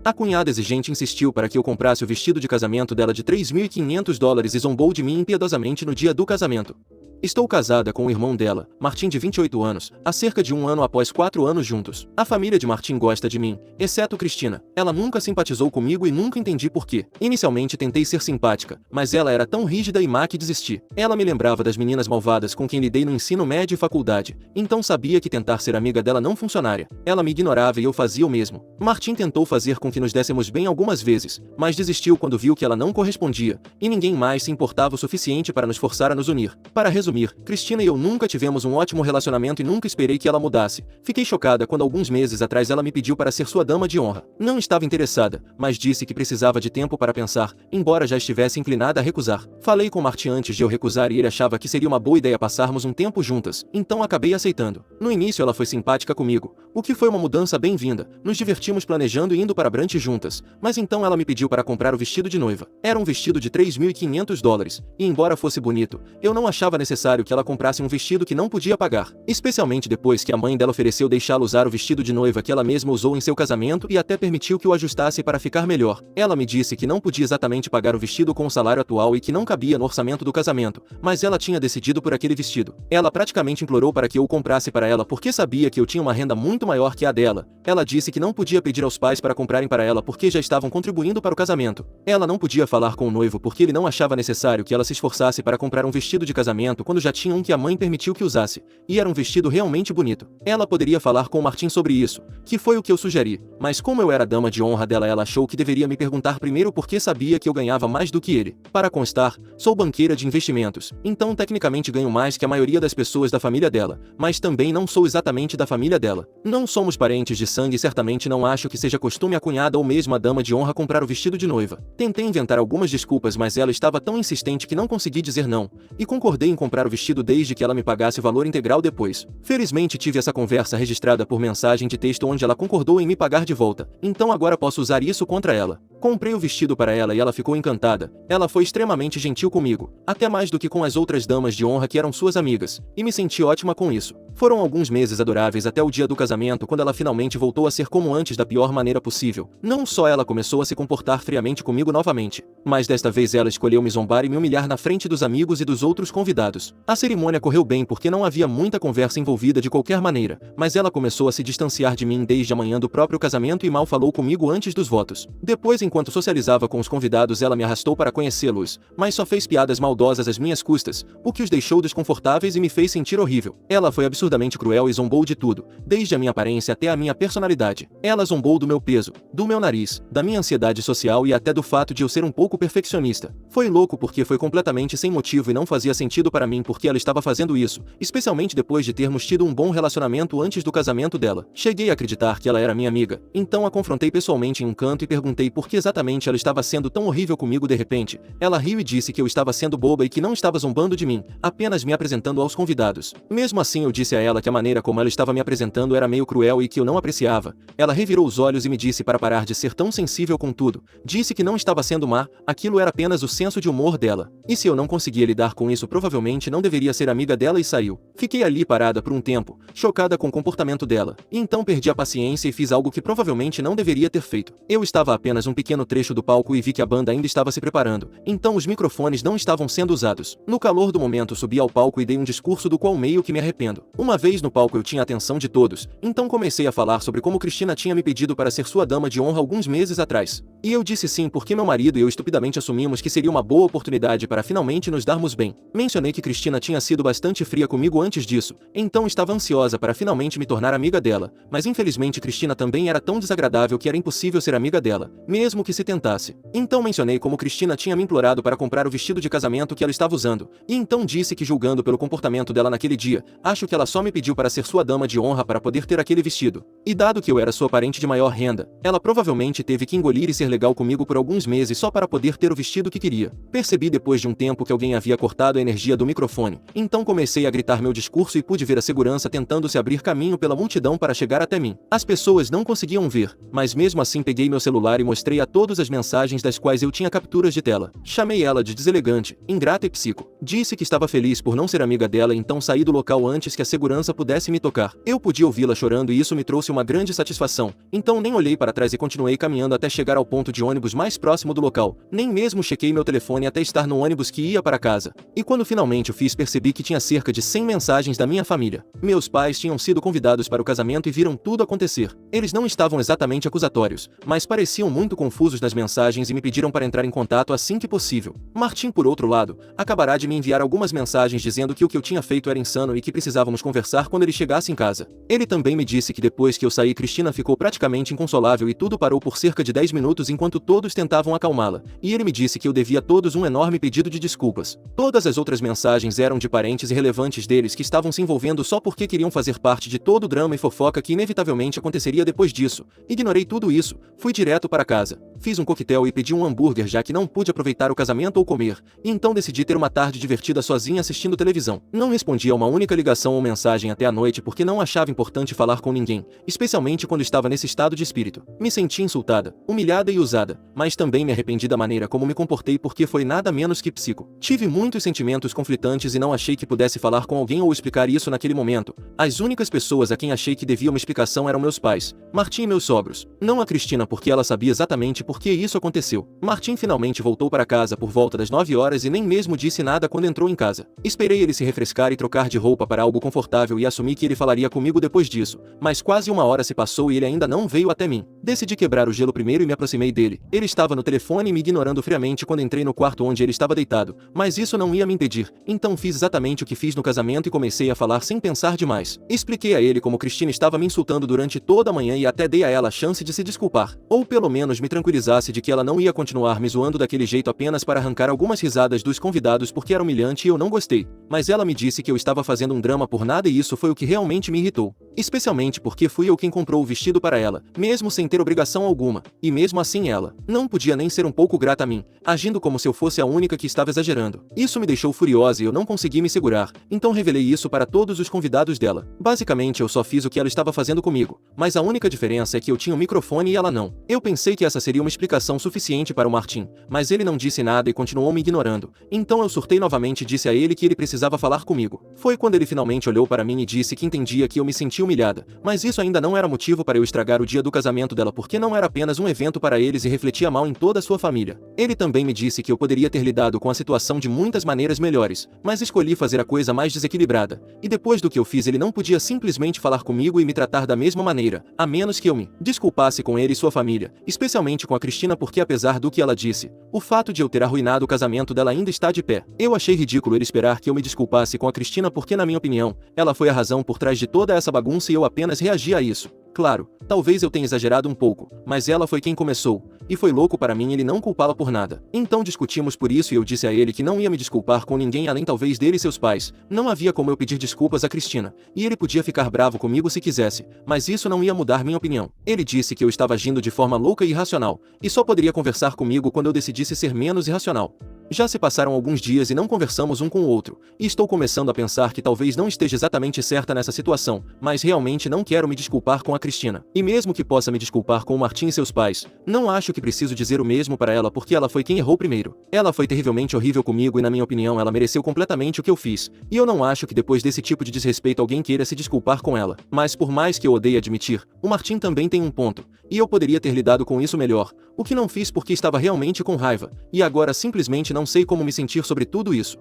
A cunhada exigente insistiu para que eu comprasse o vestido de casamento dela de $3.500 e zombou de mim impiedosamente no dia do casamento. Estou casada com o irmão dela, Martim, de 28 anos, há cerca de 1 ano após 4 anos juntos. A família de Martim gosta de mim, exceto Cristina. Ela nunca simpatizou comigo e nunca entendi por quê. Inicialmente tentei ser simpática, mas ela era tão rígida e má que desisti. Ela me lembrava das meninas malvadas com quem lidei no ensino médio e faculdade, então sabia que tentar ser amiga dela não funcionaria. Ela me ignorava e eu fazia o mesmo. Martim tentou fazer com que nos dessemos bem algumas vezes, mas desistiu quando viu que ela não correspondia, e ninguém mais se importava o suficiente para nos forçar a nos unir. Para resumir, Cristina e eu nunca tivemos um ótimo relacionamento e nunca esperei que ela mudasse. Fiquei chocada quando alguns meses atrás ela me pediu para ser sua dama de honra. Não estava interessada, mas disse que precisava de tempo para pensar, embora já estivesse inclinada a recusar. Falei com Martim antes de eu recusar e ele achava que seria uma boa ideia passarmos um tempo juntas, então acabei aceitando. No início ela foi simpática comigo, o que foi uma mudança bem-vinda. Nos divertimos planejando e indo para brunch juntas, mas então ela me pediu para comprar o vestido de noiva. Era um vestido de $3.500, e embora fosse bonito, eu não achava necessário que ela comprasse um vestido que não podia pagar, especialmente depois que a mãe dela ofereceu deixá-la usar o vestido de noiva que ela mesma usou em seu casamento e até permitiu que o ajustasse para ficar melhor. Ela me disse que não podia exatamente pagar o vestido com o salário atual e que não cabia no orçamento do casamento, mas ela tinha decidido por aquele vestido. Ela praticamente implorou para que eu o comprasse para ela porque sabia que eu tinha uma renda muito maior que a dela. Ela disse que não podia pedir aos pais para comprarem para ela porque já estavam contribuindo para o casamento. Ela não podia falar com o noivo porque ele não achava necessário que ela se esforçasse para comprar um vestido de casamento quando já tinha um que a mãe permitiu que usasse, e era um vestido realmente bonito. Ela poderia falar com o Martim sobre isso, que foi o que eu sugeri, mas como eu era a dama de honra dela, ela achou que deveria me perguntar primeiro porque sabia que eu ganhava mais do que ele. Para constar, sou banqueira de investimentos, então tecnicamente ganho mais que a maioria das pessoas da família dela, mas também não sou exatamente da família dela. Não somos parentes de sangue e certamente não acho que seja costume a cunhada ou mesmo a dama de honra comprar o vestido de noiva. Tentei inventar algumas desculpas, mas ela estava tão insistente que não consegui dizer não, e concordei em comprar o vestido desde que ela me pagasse o valor integral depois. Felizmente tive essa conversa registrada por mensagem de texto onde ela concordou em me pagar de volta, então agora posso usar isso contra ela. Comprei o vestido para ela e ela ficou encantada. Ela foi extremamente gentil comigo, até mais do que com as outras damas de honra que eram suas amigas, e me senti ótima com isso. Foram alguns meses adoráveis até o dia do casamento, quando ela finalmente voltou a ser como antes da pior maneira possível. Não só ela começou a se comportar friamente comigo novamente, mas desta vez ela escolheu me zombar e me humilhar na frente dos amigos e dos outros convidados. A cerimônia correu bem porque não havia muita conversa envolvida de qualquer maneira, mas ela começou a se distanciar de mim desde a manhã do próprio casamento e mal falou comigo antes dos votos. Depois, enquanto socializava com os convidados, ela me arrastou para conhecê-los, mas só fez piadas maldosas às minhas custas, o que os deixou desconfortáveis e me fez sentir horrível. Ela foi absurdamente cruel e zombou de tudo, desde a minha aparência até a minha personalidade. Ela zombou do meu peso, do meu nariz, da minha ansiedade social e até do fato de eu ser um pouco perfeccionista. Foi louco porque foi completamente sem motivo e não fazia sentido para mim porque ela estava fazendo isso, especialmente depois de termos tido um bom relacionamento antes do casamento dela. Cheguei a acreditar que ela era minha amiga, então a confrontei pessoalmente em um canto e perguntei por que exatamente ela estava sendo tão horrível comigo de repente. Ela riu e disse que eu estava sendo boba e que não estava zombando de mim, apenas me apresentando aos convidados. Mesmo assim eu disse a ela que a maneira como ela estava me apresentando era meio cruel e que eu não apreciava. Ela revirou os olhos e me disse para parar de ser tão sensível com tudo. Disse que não estava sendo má, aquilo era apenas o senso de humor dela. E se eu não conseguia lidar com isso, provavelmente não deveria ser amiga dela e saiu. Fiquei ali parada por um tempo, chocada com o comportamento dela, e então perdi a paciência e fiz algo que provavelmente não deveria ter feito. Eu estava a apenas um pequeno trecho do palco e vi que a banda ainda estava se preparando, então os microfones não estavam sendo usados. No calor do momento subi ao palco e dei um discurso do qual meio que me arrependo. Uma vez no palco eu tinha a atenção de todos, então comecei a falar sobre como Cristina tinha me pedido para ser sua dama de honra alguns meses atrás. E eu disse sim porque meu marido e eu estupidamente assumimos que seria uma boa oportunidade para finalmente nos darmos bem. Mencionei que Cristina tinha sido bastante fria comigo antes disso, então estava ansiosa para finalmente me tornar amiga dela, mas infelizmente Cristina também era tão desagradável que era impossível ser amiga dela, mesmo que se tentasse. Então mencionei como Cristina tinha me implorado para comprar o vestido de casamento que ela estava usando, e então disse que, julgando pelo comportamento dela naquele dia, acho que ela só me pediu para ser sua dama de honra para poder ter aquele vestido. E dado que eu era sua parente de maior renda, ela provavelmente teve que engolir e ser legal comigo por alguns meses só para poder ter o vestido que queria. Percebi depois de um tempo que alguém havia cortado a energia do microfone. Então comecei a gritar meu discurso e pude ver a segurança tentando se abrir caminho pela multidão para chegar até mim. As pessoas não conseguiam ver, mas mesmo assim peguei meu celular e mostrei a todos as mensagens das quais eu tinha capturas de tela. Chamei ela de deselegante, ingrata e psico. Disse que estava feliz por não ser amiga dela, então saí do local antes que a segurança pudesse me tocar. Eu podia ouvi-la chorando e isso me trouxe uma grande satisfação. Então nem olhei para trás e continuei caminhando até chegar ao ponto de ônibus mais próximo do local. Nem mesmo chequei meu telefone até estar no ônibus que ia para casa. E quando finalmente o fiz, percebi que tinha cerca de 100 mensagens da minha família. Meus pais tinham sido convidados para o casamento e viram tudo acontecer. Eles não estavam exatamente acusatórios, mas pareciam muito confusos nas mensagens e me pediram para entrar em contato assim que possível. Martim, por outro lado, acabará de me enviar algumas mensagens dizendo que o que eu tinha feito era insano e que precisávamos conversar quando ele chegasse em casa. Ele também me disse que depois que eu saí, Cristina ficou praticamente inconsolável e tudo parou por cerca de 10 minutos enquanto todos tentavam acalmá-la. E ele me disse que eu devia a todos um enorme pedido de desculpas. Todas as outras mensagens eram de parentes irrelevantes deles que estavam se envolvendo só porque queriam fazer parte de todo o drama e fofoca que inevitavelmente aconteceria depois disso. Ignorei tudo isso, fui direto para casa. Fiz um coquetel e pedi um hambúrguer já que não pude aproveitar o casamento ou comer, e então decidi ter uma tarde divertida sozinha assistindo televisão. Não respondi a uma única ligação ou mensagem até a noite porque não achava importante falar com ninguém, especialmente quando estava nesse estado de espírito. Me senti insultada, humilhada e usada, mas também me arrependi da maneira como me comportei porque foi nada menos que psico. Tive muitos sentimentos conflitantes e não achei que pudesse falar com alguém ou explicar isso naquele momento. As únicas pessoas a quem achei que devia uma explicação eram meus pais, Martim e meus sogros. Não a Cristina porque ela sabia exatamente por que isso aconteceu. Martim finalmente voltou para casa por volta das 9 horas e nem mesmo disse nada quando entrou em casa. Esperei ele se refrescar e trocar de roupa para algo confortável e assumi que ele falaria comigo depois disso, mas quase uma hora se passou e ele ainda não veio até mim. Decidi quebrar o gelo primeiro e me aproximei dele. Ele estava no telefone me ignorando friamente quando entrei no quarto onde ele estava deitado, mas isso não ia me impedir, então fiz exatamente o que fiz no casamento e comecei a falar sem pensar demais. Expliquei a ele como Cristina estava me insultando durante toda a manhã e até dei a ela a chance de se desculpar, ou pelo menos me tranquilizasse de que ela não ia continuar me zoando daquele jeito apenas para arrancar algumas risadas dos convidados porque era humilhante e eu não gostei. Mas ela me disse que eu estava fazendo um drama por nada e isso foi o que realmente me irritou. Especialmente porque fui eu quem comprou o vestido para ela, mesmo sem ter obrigação alguma, e mesmo assim ela não podia nem ser um pouco grata a mim, agindo como se eu fosse a única que estava exagerando. Isso me deixou furiosa e eu não consegui me segurar, então revelei isso para todos os convidados dela. Basicamente eu só fiz o que ela estava fazendo comigo, mas a única diferença é que eu tinha um microfone e ela não. Eu pensei que essa seria uma explicação suficiente para o Martim, mas ele não disse nada e continuou me ignorando. Então eu surtei novamente e disse a ele que ele precisava falar comigo. Foi quando ele finalmente olhou para mim e disse que entendia que eu me sentia humilhada, mas isso ainda não era motivo para eu estragar o dia do casamento dela porque não era apenas um evento para eles e refletia mal em toda a sua família. Ele também me disse que eu poderia ter lidado com a situação de muitas maneiras melhores, mas escolhi fazer a coisa mais desequilibrada. E depois do que eu fiz ele não podia simplesmente falar comigo e me tratar da mesma maneira, a menos que eu me desculpasse com ele e sua família, especialmente com a Cristina porque apesar do que ela disse, o fato de eu ter arruinado o casamento dela ainda está de pé. Eu achei ridículo ele esperar que eu me desculpasse com a Cristina porque na minha opinião, ela foi a razão por trás de toda essa bagunça e eu apenas reagi a isso. Claro, talvez eu tenha exagerado um pouco, mas ela foi quem começou, e foi louco para mim ele não culpá-la por nada. Então discutimos por isso e eu disse a ele que não ia me desculpar com ninguém além talvez dele e seus pais. Não havia como eu pedir desculpas a Cristina, e ele podia ficar bravo comigo se quisesse, mas isso não ia mudar minha opinião. Ele disse que eu estava agindo de forma louca e irracional, e só poderia conversar comigo quando eu decidisse ser menos irracional. Já se passaram alguns dias e não conversamos um com o outro, e estou começando a pensar que talvez não esteja exatamente certa nessa situação, mas realmente não quero me desculpar com a Cristina. E mesmo que possa me desculpar com o Martim e seus pais, não acho que preciso dizer o mesmo para ela porque ela foi quem errou primeiro. Ela foi terrivelmente horrível comigo e na minha opinião ela mereceu completamente o que eu fiz, e eu não acho que depois desse tipo de desrespeito alguém queira se desculpar com ela. Mas por mais que eu odeie admitir, o Martim também tem um ponto, e eu poderia ter lidado com isso melhor, o que não fiz porque estava realmente com raiva, e agora simplesmente não sei como me sentir sobre tudo isso.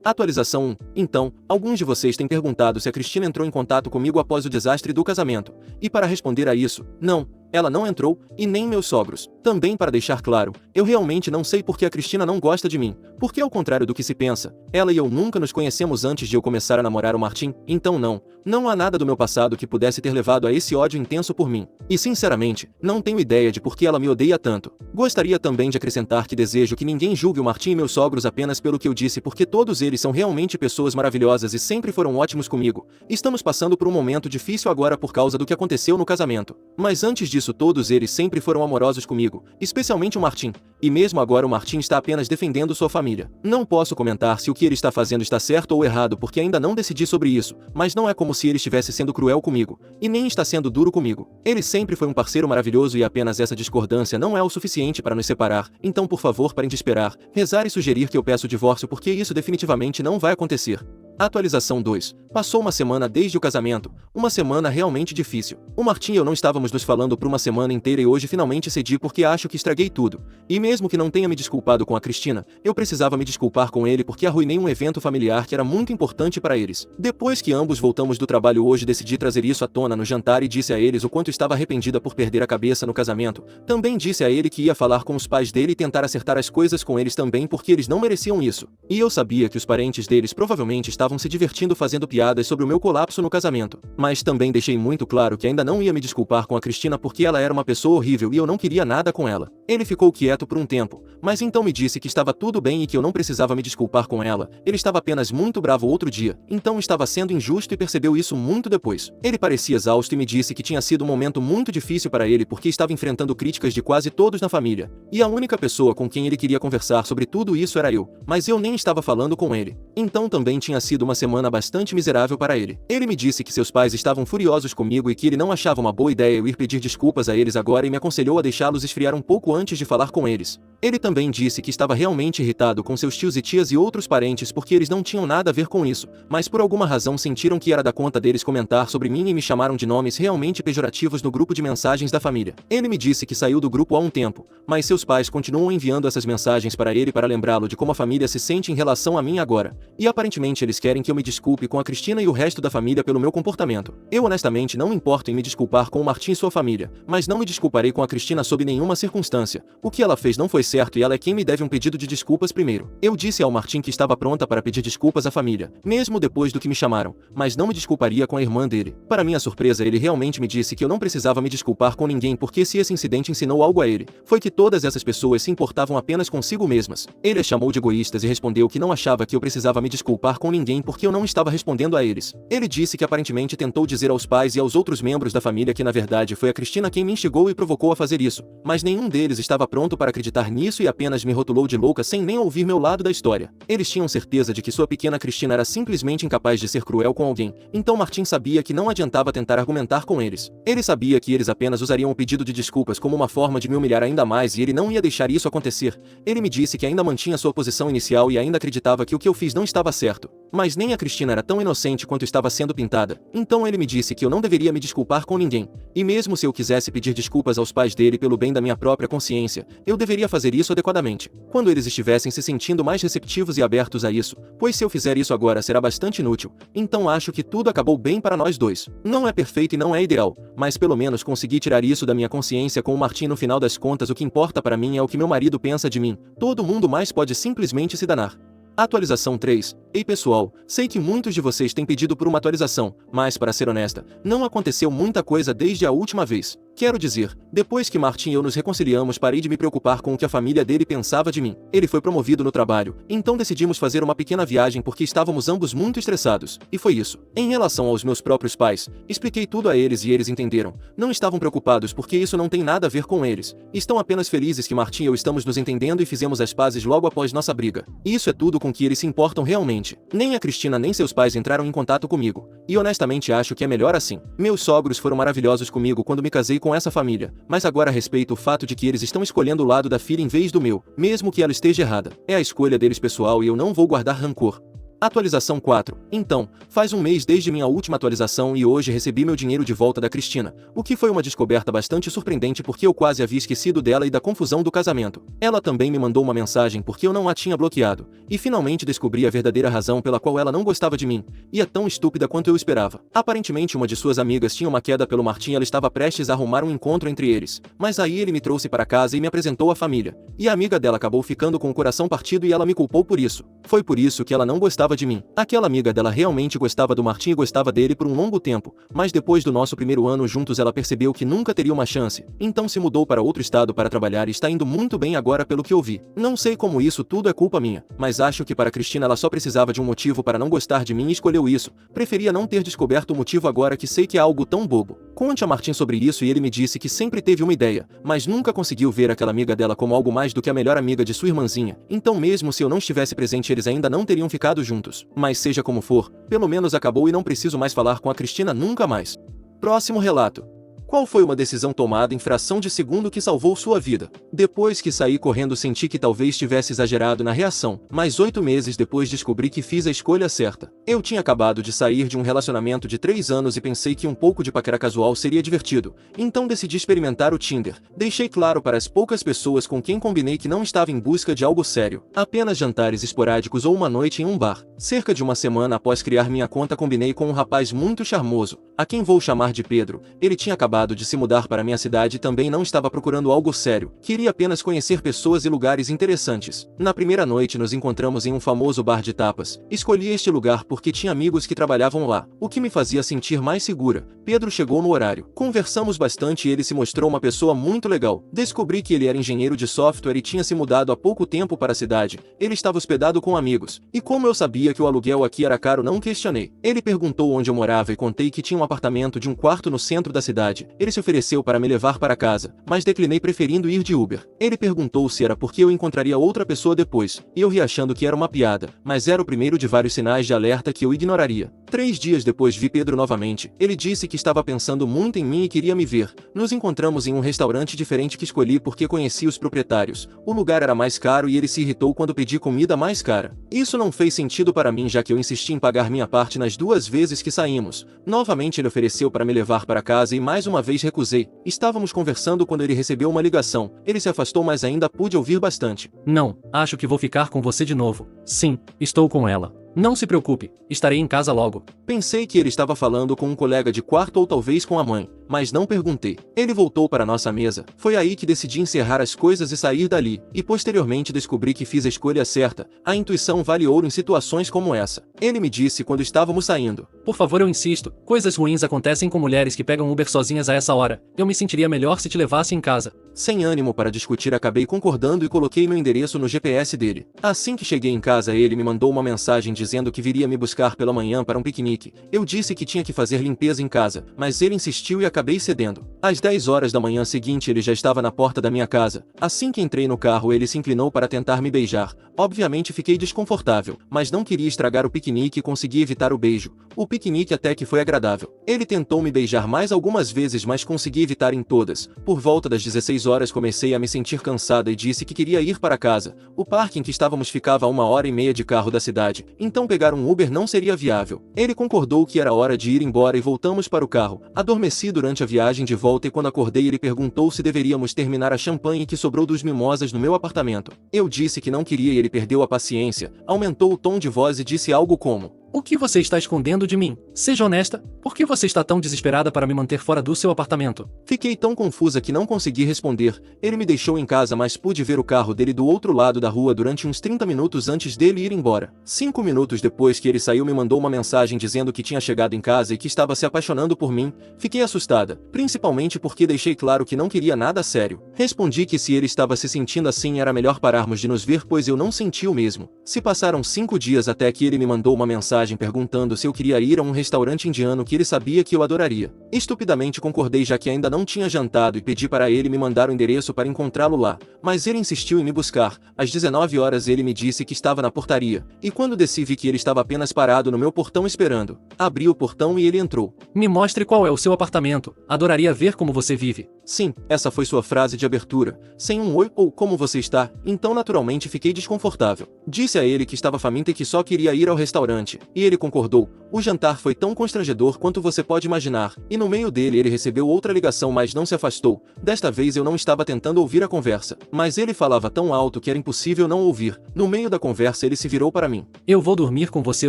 Atualização 1. Então, alguns de vocês têm perguntado se a Cristina entrou em contato comigo após o desastre do casamento. E para responder a isso, não, ela não entrou, e nem meus sogros. Também para deixar claro, eu realmente não sei por que a Cristina não gosta de mim, porque ao contrário do que se pensa, ela e eu nunca nos conhecemos antes de eu começar a namorar o Martim, então não há nada do meu passado que pudesse ter levado a esse ódio intenso por mim. E sinceramente, não tenho ideia de por que ela me odeia tanto. Gostaria também de acrescentar que desejo que ninguém julgue o Martim e meus sogros apenas pelo que eu disse porque todos eles são realmente pessoas maravilhosas e sempre foram ótimos comigo. Estamos passando por um momento difícil agora por causa do que aconteceu no casamento. Mas antes de disso todos eles sempre foram amorosos comigo, especialmente o Martin. E mesmo agora o Martin está apenas defendendo sua família. Não posso comentar se o que ele está fazendo está certo ou errado porque ainda não decidi sobre isso, mas não é como se ele estivesse sendo cruel comigo, e nem está sendo duro comigo. Ele sempre foi um parceiro maravilhoso e apenas essa discordância não é o suficiente para nos separar, então por favor parem de esperar, rezar e sugerir que eu peço o divórcio porque isso definitivamente não vai acontecer. Atualização 2. Passou uma semana desde o casamento, uma semana realmente difícil. O Martin e eu não estávamos nos falando por uma semana inteira e hoje finalmente cedi porque acho que estraguei tudo. E mesmo que não tenha me desculpado com a Cristina, eu precisava me desculpar com ele porque arruinei um evento familiar que era muito importante para eles. Depois que ambos voltamos do trabalho hoje decidi trazer isso à tona no jantar e disse a eles o quanto estava arrependida por perder a cabeça no casamento. Também disse a ele que ia falar com os pais dele e tentar acertar as coisas com eles também porque eles não mereciam isso. E eu sabia que os parentes deles provavelmente estavam se divertindo fazendo piadas sobre o meu colapso no casamento. Mas também deixei muito claro que ainda não ia me desculpar com a Cristina porque ela era uma pessoa horrível e eu não queria nada com ela. Ele ficou quieto por um tempo, mas então me disse que estava tudo bem e que eu não precisava me desculpar com ela. Ele estava apenas muito bravo outro dia, então estava sendo injusto e percebeu isso muito depois. Ele parecia exausto e me disse que tinha sido um momento muito difícil para ele porque estava enfrentando críticas de quase todos na família. E a única pessoa com quem ele queria conversar sobre tudo isso era eu, mas eu nem estava falando com ele. Então também tinha sido uma semana bastante miserável para ele. Ele me disse que seus pais estavam furiosos comigo e que ele não achava uma boa ideia eu ir pedir desculpas a eles agora e me aconselhou a deixá-los esfriar um pouco antes de falar com eles. Ele também disse que estava realmente irritado com seus tios e tias e outros parentes porque eles não tinham nada a ver com isso, mas por alguma razão sentiram que era da conta deles comentar sobre mim e me chamaram de nomes realmente pejorativos no grupo de mensagens da família. Ele me disse que saiu do grupo há um tempo, mas seus pais continuam enviando essas mensagens para ele para lembrá-lo de como a família se sente em relação a mim agora. E aparentemente eles querem que eu me desculpe com a Cristina e o resto da família pelo meu comportamento. Eu honestamente não me importo em me desculpar com o Martin e sua família, mas não me desculparei com a Cristina sob nenhuma circunstância. O que ela fez não foi certo e ela é quem me deve um pedido de desculpas primeiro. Eu disse ao Martin que estava pronta para pedir desculpas à família, mesmo depois do que me chamaram, mas não me desculparia com a irmã dele. Para minha surpresa, ele realmente me disse que eu não precisava me desculpar com ninguém porque se esse incidente ensinou algo a ele, foi que todas essas pessoas se importavam apenas consigo mesmas. Ele as chamou de egoístas e respondeu que não achava que eu precisava me desculpar com ninguém porque eu não estava respondendo a eles. Ele disse que aparentemente tentou dizer aos pais e aos outros membros da família que na verdade foi a Cristina quem me instigou e provocou a fazer isso, mas nenhum deles estava pronto para acreditar nisso e apenas me rotulou de louca sem nem ouvir meu lado da história. Eles tinham certeza de que sua pequena Cristina era simplesmente incapaz de ser cruel com alguém, então Martin sabia que não adiantava tentar argumentar com eles. Ele sabia que eles apenas usariam o pedido de desculpas como uma forma de me humilhar ainda mais e ele não ia deixar isso acontecer. Ele me disse que ainda mantinha sua posição inicial e ainda acreditava que o que eu fiz não estava certo. Mas nem a Cristina era tão inocente quanto estava sendo pintada, então ele me disse que eu não deveria me desculpar com ninguém. E mesmo se eu quisesse pedir desculpas aos pais dele pelo bem da minha própria consciência, eu deveria fazer isso adequadamente, quando eles estivessem se sentindo mais receptivos e abertos a isso, pois se eu fizer isso agora será bastante inútil, então acho que tudo acabou bem para nós dois. Não é perfeito e não é ideal, mas pelo menos consegui tirar isso da minha consciência com o Martin. No final das contas o que importa para mim é o que meu marido pensa de mim, todo mundo mais pode simplesmente se danar. Atualização 3. Ei pessoal, sei que muitos de vocês têm pedido por uma atualização, mas para ser honesta, não aconteceu muita coisa desde a última vez. Quero dizer, depois que Martin e eu nos reconciliamos parei de me preocupar com o que a família dele pensava de mim. Ele foi promovido no trabalho, então decidimos fazer uma pequena viagem porque estávamos ambos muito estressados, e foi isso. Em relação aos meus próprios pais, expliquei tudo a eles e eles entenderam. Não estavam preocupados porque isso não tem nada a ver com eles. Estão apenas felizes que Martin e eu estamos nos entendendo e fizemos as pazes logo após nossa briga. E isso é tudo com que eles se importam realmente. Nem a Cristina nem seus pais entraram em contato comigo, e honestamente acho que é melhor assim. Meus sogros foram maravilhosos comigo quando me casei com essa família, mas agora respeito o fato de que eles estão escolhendo o lado da filha em vez do meu, mesmo que ela esteja errada. É a escolha deles pessoal e eu não vou guardar rancor. Atualização 4. Então, faz um mês desde minha última atualização e hoje recebi meu dinheiro de volta da Cristina, o que foi uma descoberta bastante surpreendente porque eu quase havia esquecido dela e da confusão do casamento. Ela também me mandou uma mensagem porque eu não a tinha bloqueado, e finalmente descobri a verdadeira razão pela qual ela não gostava de mim, e é tão estúpida quanto eu esperava. Aparentemente uma de suas amigas tinha uma queda pelo Martin e ela estava prestes a arrumar um encontro entre eles, mas aí ele me trouxe para casa e me apresentou à família, e a amiga dela acabou ficando com o coração partido e ela me culpou por isso. Foi por isso que ela não gostava gostava de mim. Aquela amiga dela realmente gostava do Martin e gostava dele por um longo tempo, mas depois do nosso primeiro ano juntos ela percebeu que nunca teria uma chance, então se mudou para outro estado para trabalhar e está indo muito bem agora pelo que ouvi. Não sei como isso tudo é culpa minha, mas acho que para Cristina ela só precisava de um motivo para não gostar de mim e escolheu isso. Preferia não ter descoberto o motivo agora que sei que é algo tão bobo. Conte a Martin sobre isso e ele me disse que sempre teve uma ideia, mas nunca conseguiu ver aquela amiga dela como algo mais do que a melhor amiga de sua irmãzinha, então mesmo se eu não estivesse presente eles ainda não teriam ficado juntos. Mas seja como for, pelo menos acabou e não preciso mais falar com a Cristina nunca mais. Próximo relato. Qual foi uma decisão tomada em fração de segundo que salvou sua vida? Depois que saí correndo senti que talvez tivesse exagerado na reação, mas 8 meses depois descobri que fiz a escolha certa. Eu tinha acabado de sair de um relacionamento de 3 anos e pensei que um pouco de paquera casual seria divertido, então decidi experimentar o Tinder. Deixei claro para as poucas pessoas com quem combinei que não estava em busca de algo sério, apenas jantares esporádicos ou uma noite em um bar. Cerca de uma semana após criar minha conta combinei com um rapaz muito charmoso, a quem vou chamar de Pedro. Ele tinha acabado de se mudar para minha cidade e também não estava procurando algo sério, queria apenas conhecer pessoas e lugares interessantes. Na primeira noite nos encontramos em um famoso bar de tapas. Escolhi este lugar porque tinha amigos que trabalhavam lá, o que me fazia sentir mais segura. Pedro chegou no horário. Conversamos bastante e ele se mostrou uma pessoa muito legal. Descobri que ele era engenheiro de software e tinha se mudado há pouco tempo para a cidade. Ele estava hospedado com amigos. E como eu sabia que o aluguel aqui era caro, não questionei. Ele perguntou onde eu morava e contei que tinha um apartamento de um quarto no centro da cidade. Ele se ofereceu para me levar para casa, mas declinei preferindo ir de Uber. Ele perguntou se era porque eu encontraria outra pessoa depois, e eu ri achando que era uma piada, mas era o primeiro de vários sinais de alerta que eu ignoraria. 3 dias depois vi Pedro novamente. Ele disse que estava pensando muito em mim e queria me ver. Nos encontramos em um restaurante diferente que escolhi porque conhecia os proprietários. O lugar era mais caro e ele se irritou quando pedi comida mais cara. Isso não fez sentido para mim já que eu insisti em pagar minha parte nas 2 vezes que saímos. Novamente ele ofereceu para me levar para casa e mais uma vez recusei. Estávamos conversando quando ele recebeu uma ligação. Ele se afastou, mas ainda pude ouvir bastante. Não, acho que vou ficar com você de novo. Sim, estou com ela. Não se preocupe, estarei em casa logo. Pensei que ele estava falando com um colega de quarto ou talvez com a mãe, mas não perguntei. Ele voltou para nossa mesa. Foi aí que decidi encerrar as coisas e sair dali, e posteriormente descobri que fiz a escolha certa. A intuição vale ouro em situações como essa. Ele me disse quando estávamos saindo. Por favor, eu insisto, coisas ruins acontecem com mulheres que pegam Uber sozinhas a essa hora. Eu me sentiria melhor se te levasse em casa. Sem ânimo para discutir, acabei concordando e coloquei meu endereço no GPS dele. Assim que cheguei em casa, ele me mandou uma mensagem dizendo que viria me buscar pela manhã para um piquenique. Eu disse que tinha que fazer limpeza em casa, mas ele insistiu e acabei cedendo. Às 10 horas da manhã seguinte ele já estava na porta da minha casa. Assim que entrei no carro ele se inclinou para tentar me beijar. Obviamente fiquei desconfortável, mas não queria estragar o piquenique e consegui evitar o beijo. O piquenique até que foi agradável. Ele tentou me beijar mais algumas vezes, mas consegui evitar em todas. Por volta das 16 horas comecei a me sentir cansada e disse que queria ir para casa. O parque em que estávamos ficava a 1h30 de carro da cidade, então pegar um Uber não seria viável. Ele concordou que era hora de ir embora e voltamos para o carro. Adormeci durante a viagem de volta e quando acordei ele perguntou se deveríamos terminar a champanhe que sobrou dos mimosas no meu apartamento. Eu disse que não queria e ele perdeu a paciência, aumentou o tom de voz e disse algo como: O que você está escondendo de mim? Seja honesta, por que você está tão desesperada para me manter fora do seu apartamento? Fiquei tão confusa que não consegui responder. Ele me deixou em casa, mas pude ver o carro dele do outro lado da rua durante uns 30 minutos antes dele ir embora. 5 minutos depois que ele saiu me mandou uma mensagem dizendo que tinha chegado em casa e que estava se apaixonando por mim. Fiquei assustada, principalmente porque deixei claro que não queria nada sério. Respondi que se ele estava se sentindo assim era melhor pararmos de nos ver, pois eu não senti o mesmo. Se passaram 5 dias até que ele me mandou uma mensagem perguntando se eu queria ir a um restaurante indiano que ele sabia que eu adoraria. Estupidamente concordei, já que ainda não tinha jantado, e pedi para ele me mandar o endereço para encontrá-lo lá, mas ele insistiu em me buscar. Às 19 horas ele me disse que estava na portaria, e quando desci vi que ele estava apenas parado no meu portão esperando. Abri o portão e ele entrou. Me mostre qual é o seu apartamento, adoraria ver como você vive. Sim, essa foi sua frase de abertura, sem um oi ou como você está, então naturalmente fiquei desconfortável. Disse a ele que estava faminta e que só queria ir ao restaurante, e ele concordou. O jantar foi tão constrangedor quanto você pode imaginar, e no meio dele ele recebeu outra ligação, mas não se afastou. Desta vez eu não estava tentando ouvir a conversa, mas ele falava tão alto que era impossível não ouvir. No meio da conversa ele se virou para mim. Eu vou dormir com você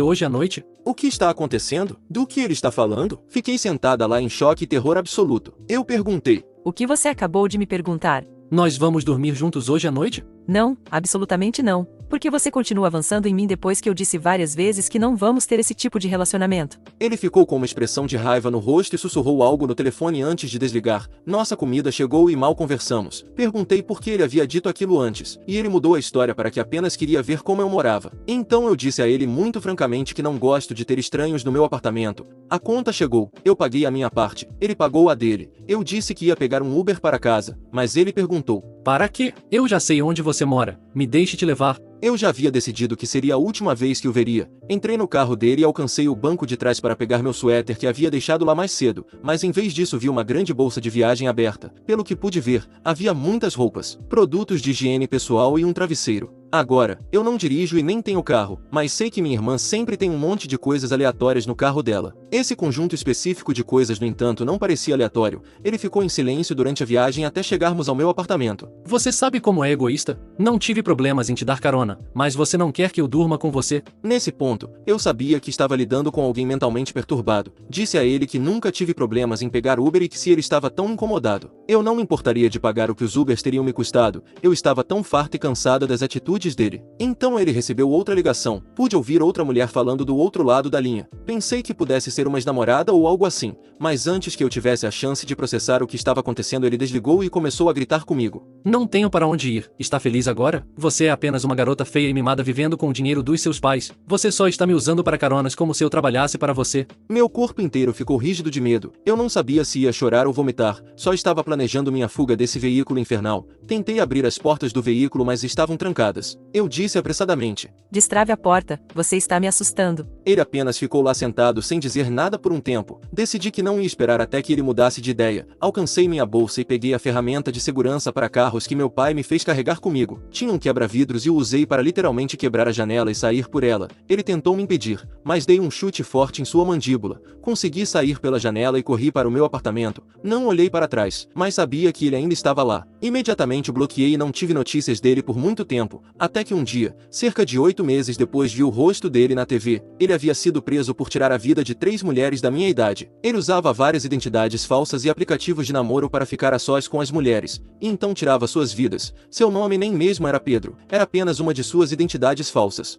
hoje à noite? O que está acontecendo? Do que ele está falando? Fiquei sentada lá em choque e terror absoluto. Eu perguntei: O que você acabou de me perguntar? Nós vamos dormir juntos hoje à noite? Não, absolutamente não. Por que você continua avançando em mim depois que eu disse várias vezes que não vamos ter esse tipo de relacionamento? Ele ficou com uma expressão de raiva no rosto e sussurrou algo no telefone antes de desligar. Nossa comida chegou e mal conversamos. Perguntei por que ele havia dito aquilo antes, e ele mudou a história para que apenas queria ver como eu morava. Então eu disse a ele muito francamente que não gosto de ter estranhos no meu apartamento. A conta chegou, eu paguei a minha parte, ele pagou a dele. Eu disse que ia pegar um Uber para casa, mas ele perguntou: Para quê? Eu já sei onde você mora. Me deixe te levar. Eu já havia decidido que seria a última vez que o veria. Entrei no carro dele e alcancei o banco de trás para pegar meu suéter que havia deixado lá mais cedo, mas em vez disso vi uma grande bolsa de viagem aberta. Pelo que pude ver, havia muitas roupas, produtos de higiene pessoal e um travesseiro. Agora, eu não dirijo e nem tenho carro, mas sei que minha irmã sempre tem um monte de coisas aleatórias no carro dela. Esse conjunto específico de coisas, no entanto, não parecia aleatório. Ele ficou em silêncio durante a viagem até chegarmos ao meu apartamento. Você sabe como é egoísta? Não tive problemas em te dar carona, mas você não quer que eu durma com você? Nesse ponto, eu sabia que estava lidando com alguém mentalmente perturbado. Disse a ele que nunca tive problemas em pegar Uber e que se ele estava tão incomodado, eu não me importaria de pagar o que os Ubers teriam me custado. Eu estava tão farta e cansada das atitudes dele. Então ele recebeu outra ligação. Pude ouvir outra mulher falando do outro lado da linha. Pensei que pudesse ser uma ex-namorada ou algo assim, mas antes que eu tivesse a chance de processar o que estava acontecendo, ele desligou e começou a gritar comigo. Não tenho para onde ir. Está feliz agora? Você é apenas uma garota feia e mimada vivendo com o dinheiro dos seus pais. Você só está me usando para caronas como se eu trabalhasse para você. Meu corpo inteiro ficou rígido de medo. Eu não sabia se ia chorar ou vomitar. Só estava planejando minha fuga desse veículo infernal. Tentei abrir as portas do veículo, mas estavam trancadas. Eu disse apressadamente: Destrave a porta, você está me assustando. Ele apenas ficou lá sentado sem dizer nada por um tempo. Decidi que não ia esperar até que ele mudasse de ideia. Alcancei minha bolsa e peguei a ferramenta de segurança para carros que meu pai me fez carregar comigo. Tinha um quebra-vidros e o usei para literalmente quebrar a janela e sair por ela. Ele tentou me impedir, mas dei um chute forte em sua mandíbula. Consegui sair pela janela e corri para o meu apartamento. Não olhei para trás, mas sabia que ele ainda estava lá. Imediatamente o bloqueei e não tive notícias dele por muito tempo, até que um dia, cerca de 8 meses depois, vi o rosto dele na TV. Ele havia sido preso por tirar a vida de 3 mulheres da minha idade. Ele usava várias identidades falsas e aplicativos de namoro para ficar a sós com as mulheres, e então tirava suas vidas. Seu nome nem mesmo era Pedro, era apenas uma de suas identidades falsas.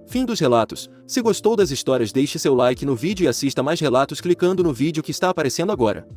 Fim dos relatos. Se gostou das histórias, deixe seu like no vídeo e assista mais relatos clicando no vídeo que está aparecendo agora.